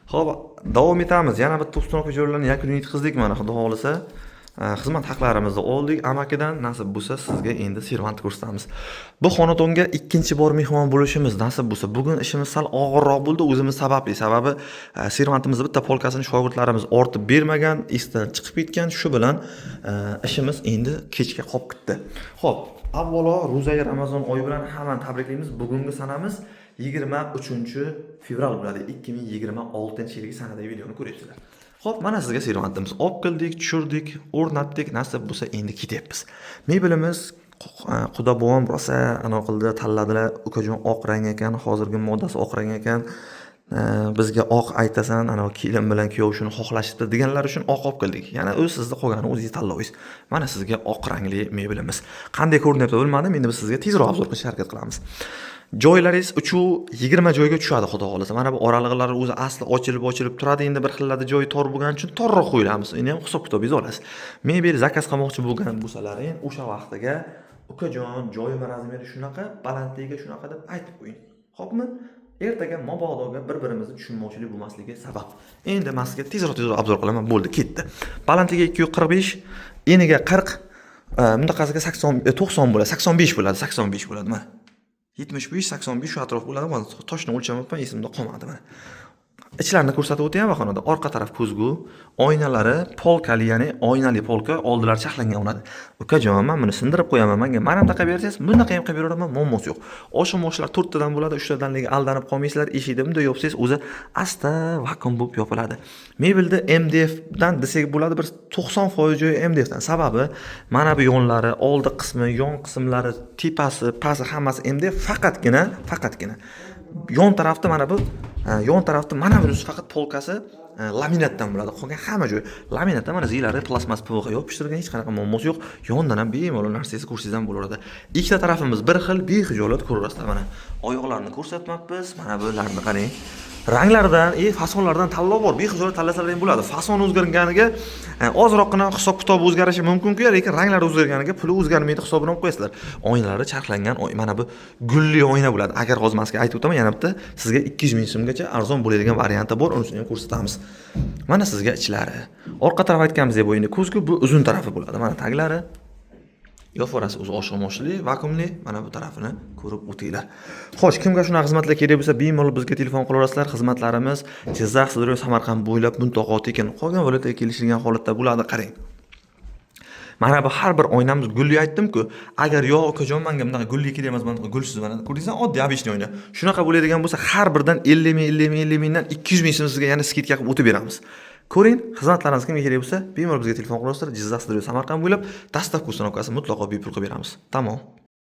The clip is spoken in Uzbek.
Xo'p, davom etamiz. Yana bitta ustunoq ijaralarni yakuniga yetkazdik mana xudo xolisa. Xizmat haqlarimizni oldik. Amakidan nasib bo'lsa sizga endi servant ko'rsatamiz. Bu xonadonga ikkinchi bor mehmon bo'lishimiz nasib bo'lsa, bugun ishimiz sal og'irroq bo'ldi o'zimiz sababli. Sababi servantimizni bitta polkasini shogirdlarimiz ortib bermagan, esdan chiqib ketgan. Shu bilan ishimiz endi kechga qolib ketdi. Xo'p, avvalo Ro'za Ramazon oyi bilan hammani tabriklaymiz. Bugungi sanamiz 23 fevral bo'ladi. 2026-yilgi sanadagi videoni ko'ryapsizlar. Xo'p, mana sizga servantimiz olib keldik, tushirdik, o'rnatdik, nasib bo'lsa endi ketyapmiz. Mebelimiz Xudo bovom rosa ana qildi, tanladilar. Ukajon oq rang ekan, hozirgi moddasi oq rang ekan. Bizga oq aytasan, ana kelin bilan kuyov shuni xohlashibdi deganlar uchun oq olib keldik. Yana o'z sizda qolgani o'zingiz tanlaysiz. Mana sizga oq rangli mebelimiz. Qanday ko'rinyapti bilmadim, endi biz sizga tezroq obzor qilishga harakat qilamiz. Joylaringiz 20 joyga tushadi xudo xolasa. Mana bu oralig'lar o'zi asli ochilib turadi. Endi bir xillarda joyi tor bo'lgani uchun torroq qo'yilamiz. Endi ham hisob-kitobingiz olasiz. Mebel zakaz qilmoqchi bo'lgan bo'lsalaring, o'sha vaqtiga ukajon, joyim razmeri shunaqa, balandligiga shunaqa deb aytib qo'ying. Xo'pmi? Ertaga mabodoga bir-birimizni tushunmovchilik bo'lmasligi sabab. Endi men sizga tezroq obzor qilaman. Bo'ldi, ketdi. Balandligi 245, eniga 40, bundaqasiga 90 bo'ladi, 85 bo'ladi, 85 bo'ladi mana. 75-85 shu atrof bo'ladi. Men toshni o'lchamayapman, esimda qolmadi mana. Ichlarini ko'rsatib o'tayman xonada. Orqa taraf ko'zgu, oynalari polkali, ya'ni oynali polka, oldilari chaqlangan bo'ladi. Ukajon, men buni sindirib qo'yaman. Menga mana bunaqa bersangiz, bunaqa ham qilib beraman, muammosi yo'q. Oshmoshlar 4 tadan bo'ladi, 3 tadanligi aldanib qolmaysizlar. Eshikni bunday yopsangiz, o'zi asta vakuum bo'lib yopiladi. Mebelda MDF dan desak bo'ladi, bir 90% joyi MDF dan. Sababi mana bu yonlari, oldi qismi, yon qismlari, tepasi, pasti hammasi MDF, faqatgina yon tarafda mana bu mana bunisi faqat polkasi laminatdan bo'ladi. Qolgan hamma joy laminatdan, mana zilari plastmas PVC yopishtirgan, hech qanaqa muammosi yo'q. Yondan ham bemalol narsangizni ko'rsangiz ham bo'laveradi. Ikkita tarafimiz bir xil, bexijolat ko'rasizlar mana. Oyoqlarni ko'rsatmabmiz. Mana bularni qarang. Ranglardan, fasonlardan tanlov bor. Bexijolat tanlasalar ham bo'ladi. Fason o'zgarganiga ozroqgina hisob-kitob o'zgarishi mumkin-ku, lekin ranglar o'zgarganiga puli o'zgarmaydi hisobini olib qo'yasizlar. Oynalari charxlangan, mana bu gulli oyna bo'ladi. Agar hozir men sizga aytib o'taman, yana bitta sizga 200 ming so'mgacha arzon bo'ladigan varianti bor, unisini ham ko'rsatamiz. Mana sizga ichlari. Orqa taraf aytganimizdek bo'yinda ko'zgu bu uzun tarafi bo'ladi. Mana taglari. Yo'forasi o'zi oshxomoshli, vakuumli, mana bu tarafini ko'rib o'tinglar. Xo'sh, kimga shunaqa xizmatlar kerak bo'lsa, bemalol bizga telefon qilaverasizlar. Xizmatlarimiz Jizzax, Sirdaryo, Samarqand bo'ylab muntaqo tekin. Qolgan viloyatga kelishilgan holatda bo'ladi, qarang. Mana bu har bir oynamiz gulli aytdim-ku. Agar yo ukajon menga bunaqa gulli kerak emas, men gulsiz mana ko'rdingizmi? Oddiy obishniy oyna. Shunaqa bo'ladigan bo'lsa, har biridan 50 mingdan 200 ming so'm sizga yana skidka qilib o'tib beramiz. Ko'ring, xizmatlarimiz kimga kerak bo'lsa, bemalol bizga telefon qilasizlar. Jizzax, Sirdaryo, Samarqand bo'ylab dastavka ustanovkasi mutlaqo bepul qilib beramiz. Tamom.